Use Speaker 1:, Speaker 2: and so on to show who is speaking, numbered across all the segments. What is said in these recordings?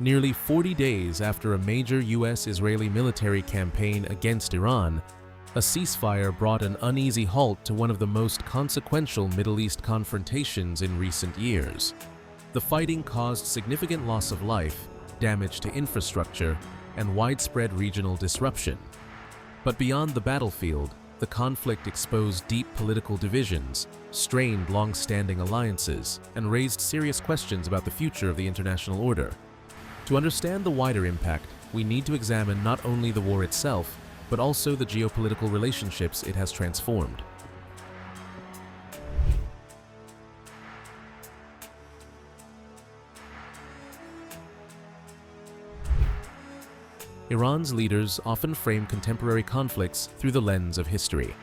Speaker 1: Nearly 40 days after a major US-Israeli military campaign against Iran, a ceasefire brought an uneasy halt to one of the most consequential Middle East confrontations in recent years. The fighting caused significant loss of life, damage to infrastructure, and widespread regional disruption. But beyond the battlefield, the conflict exposed deep political divisions, strained long-standing alliances, and raised serious questions about the future of the international order. To understand the wider impact, we need to examine not only the war itself, but also the geopolitical relationships it has transformed. Iran's leaders often frame contemporary conflicts through the lens of history.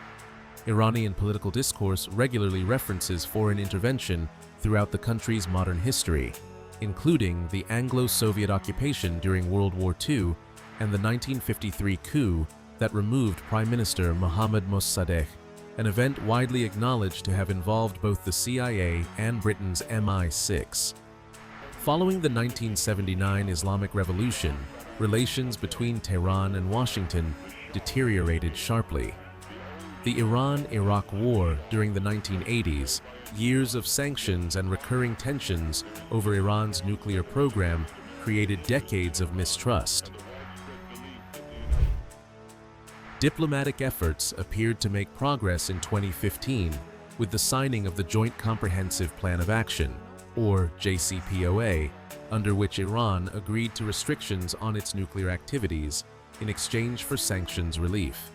Speaker 1: Iranian political discourse regularly references foreign intervention throughout the country's modern history, including the Anglo-Soviet occupation during World War II and the 1953 coup that removed Prime Minister Mohammad Mossadegh, an event widely acknowledged to have involved both the CIA and Britain's MI6. Following the 1979 Islamic Revolution, relations between Tehran and Washington deteriorated sharply. The Iran-Iraq War during the 1980s, years of sanctions and recurring tensions over Iran's nuclear program created decades of mistrust. Diplomatic efforts appeared to make progress in 2015 with the signing of the Joint Comprehensive Plan of Action, or JCPOA, under which Iran agreed to restrictions on its nuclear activities in exchange for sanctions relief.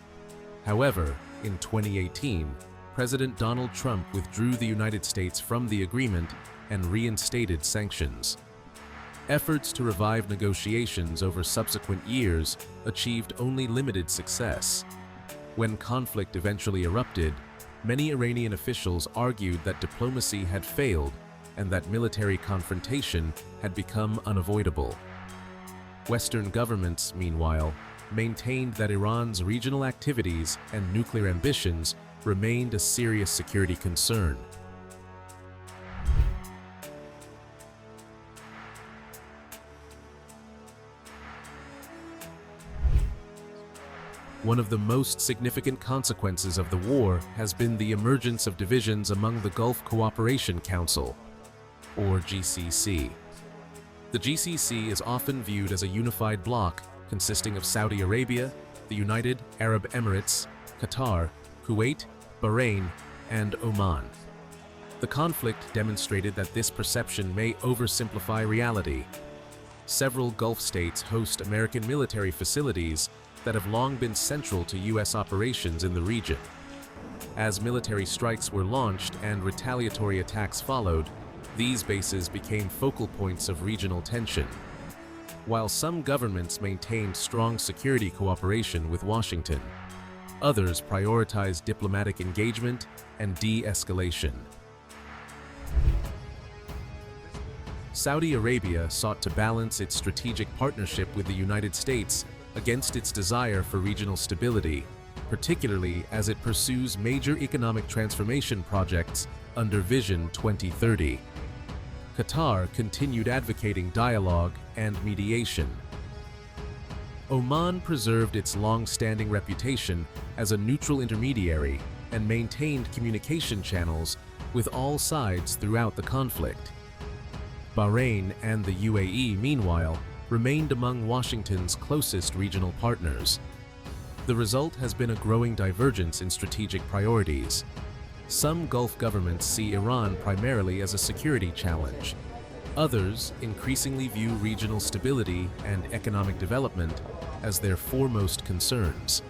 Speaker 1: However, in 2018, President Donald Trump withdrew the United States from the agreement and reinstated sanctions. Efforts to revive negotiations over subsequent years achieved only limited success. When conflict eventually erupted, many Iranian officials argued that diplomacy had failed and that military confrontation had become unavoidable. Western governments, meanwhile, maintained that Iran's regional activities and nuclear ambitions remained a serious security concern. One of the most significant consequences of the war has been the emergence of divisions among the Gulf Cooperation Council, or GCC. The GCC is often viewed as a unified bloc consisting of Saudi Arabia, the United Arab Emirates, Qatar, Kuwait, Bahrain, and Oman. The conflict demonstrated that this perception may oversimplify reality. Several Gulf states host American military facilities that have long been central to U.S. operations in the region. As military strikes were launched and retaliatory attacks followed, these bases became focal points of regional tension. While some governments maintained strong security cooperation with Washington, others prioritized diplomatic engagement and de-escalation. Saudi Arabia sought to balance its strategic partnership with the United States against its desire for regional stability, particularly as it pursues major economic transformation projects under Vision 2030. Qatar continued advocating dialogue and mediation. Oman preserved its long-standing reputation as a neutral intermediary and maintained communication channels with all sides throughout the conflict. Bahrain and the UAE, meanwhile, remained among Washington's closest regional partners. The result has been a growing divergence in strategic priorities. Some Gulf governments see Iran primarily as a security challenge. Others increasingly view regional stability and economic development as their foremost concerns.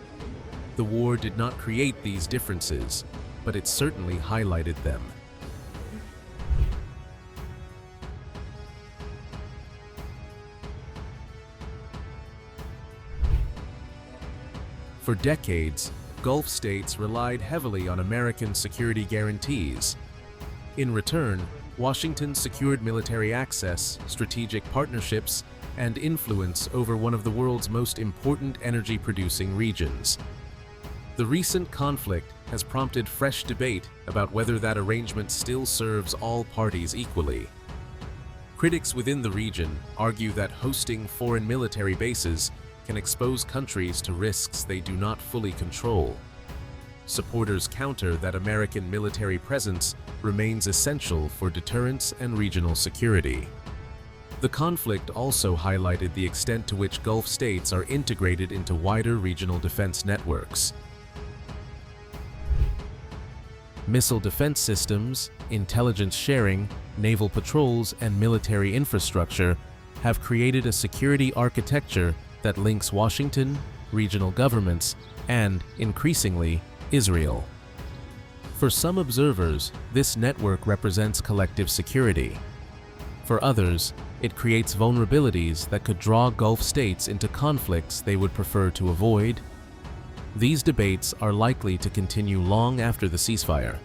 Speaker 1: The war did not create these differences, but it certainly highlighted them. For decades, Gulf states relied heavily on American security guarantees. In return, Washington secured military access, strategic partnerships, and influence over one of the world's most important energy-producing regions. The recent conflict has prompted fresh debate about whether that arrangement still serves all parties equally. Critics within the region argue that hosting foreign military bases can expose countries to risks they do not fully control. Supporters counter that American military presence remains essential for deterrence and regional security. The conflict also highlighted the extent to which Gulf states are integrated into wider regional defense networks. Missile defense systems, intelligence sharing, naval patrols, and military infrastructure have created a security architecture that links Washington, regional governments, and, increasingly, Israel. For some observers, this network represents collective security. For others, it creates vulnerabilities that could draw Gulf states into conflicts they would prefer to avoid. These debates are likely to continue long after the ceasefire.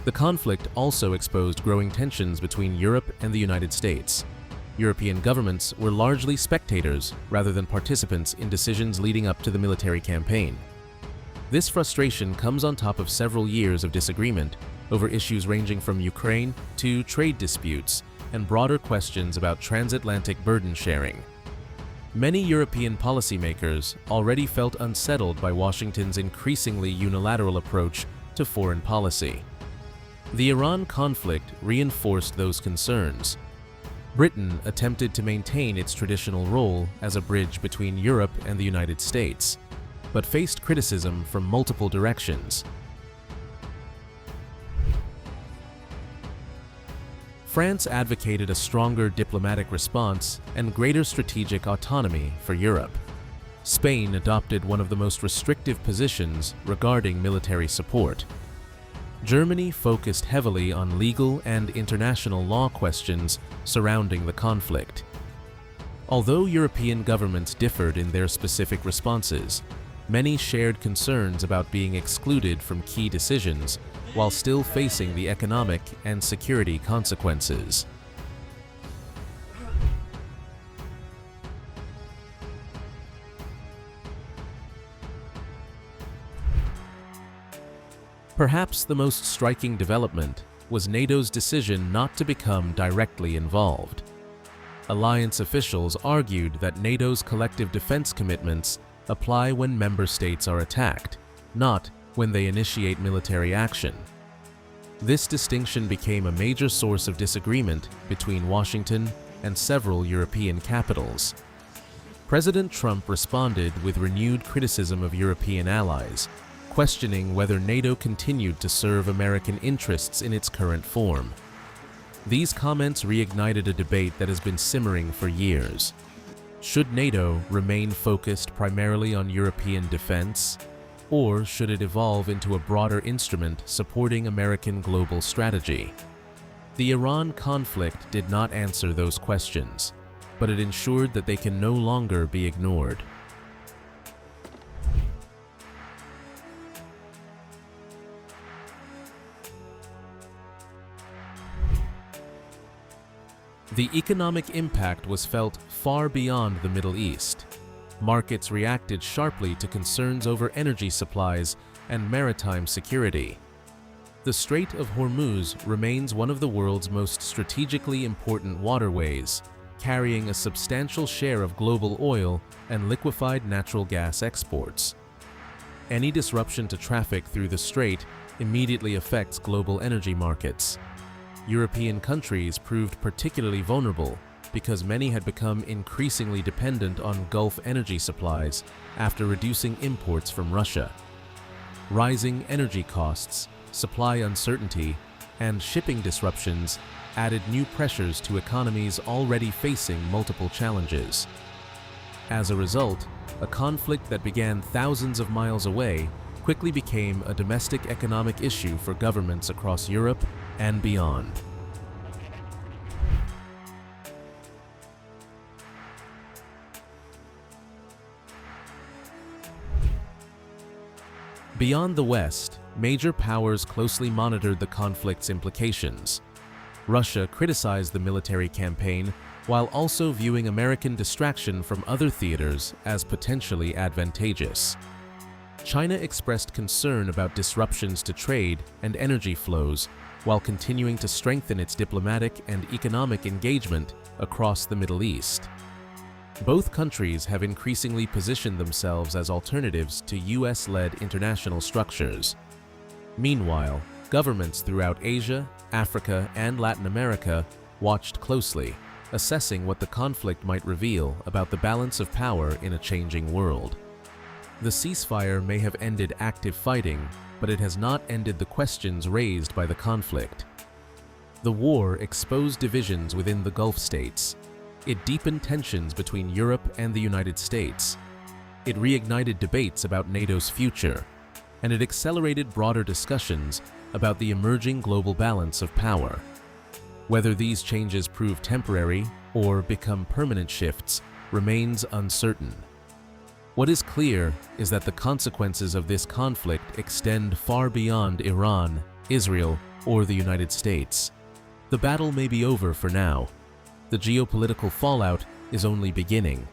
Speaker 1: The conflict also exposed growing tensions between Europe and the United States. European governments were largely spectators rather than participants in decisions leading up to the military campaign. This frustration comes on top of several years of disagreement over issues ranging from Ukraine to trade disputes and broader questions about transatlantic burden sharing. Many European policymakers already felt unsettled by Washington's increasingly unilateral approach to foreign policy. The Iran conflict reinforced those concerns. Britain attempted to maintain its traditional role as a bridge between Europe and the United States, but faced criticism from multiple directions. France advocated a stronger diplomatic response and greater strategic autonomy for Europe. Spain adopted one of the most restrictive positions regarding military support. Germany focused heavily on legal and international law questions surrounding the conflict. Although European governments differed in their specific responses, many shared concerns about being excluded from key decisions while still facing the economic and security consequences. Perhaps the most striking development was NATO's decision not to become directly involved. Alliance officials argued that NATO's collective defense commitments apply when member states are attacked, not when they initiate military action. This distinction became a major source of disagreement between Washington and several European capitals. President Trump responded with renewed criticism of European allies, questioning whether NATO continued to serve American interests in its current form. These comments reignited a debate that has been simmering for years. Should NATO remain focused primarily on European defense, or should it evolve into a broader instrument supporting American global strategy? The Iran conflict did not answer those questions, but it ensured that they can no longer be ignored. The economic impact was felt far beyond the Middle East. Markets reacted sharply to concerns over energy supplies and maritime security. The Strait of Hormuz remains one of the world's most strategically important waterways, carrying a substantial share of global oil and liquefied natural gas exports. Any disruption to traffic through the strait immediately affects global energy markets. European countries proved particularly vulnerable because many had become increasingly dependent on Gulf energy supplies after reducing imports from Russia. Rising energy costs, supply uncertainty, and shipping disruptions added new pressures to economies already facing multiple challenges. As a result, a conflict that began thousands of miles away quickly became a domestic economic issue for governments across Europe and beyond. Beyond the West, major powers closely monitored the conflict's implications. Russia criticized the military campaign while also viewing American distraction from other theaters as potentially advantageous. China expressed concern about disruptions to trade and energy flows while continuing to strengthen its diplomatic and economic engagement across the Middle East. Both countries have increasingly positioned themselves as alternatives to US-led international structures. Meanwhile, governments throughout Asia, Africa, and Latin America watched closely, assessing what the conflict might reveal about the balance of power in a changing world. The ceasefire may have ended active fighting, but it has not ended the questions raised by the conflict. The war exposed divisions within the Gulf states. It deepened tensions between Europe and the United States. It reignited debates about NATO's future, and it accelerated broader discussions about the emerging global balance of power. Whether these changes prove temporary or become permanent shifts remains uncertain. What is clear is that the consequences of this conflict extend far beyond Iran, Israel, or the United States. The battle may be over for now. The geopolitical fallout is only beginning.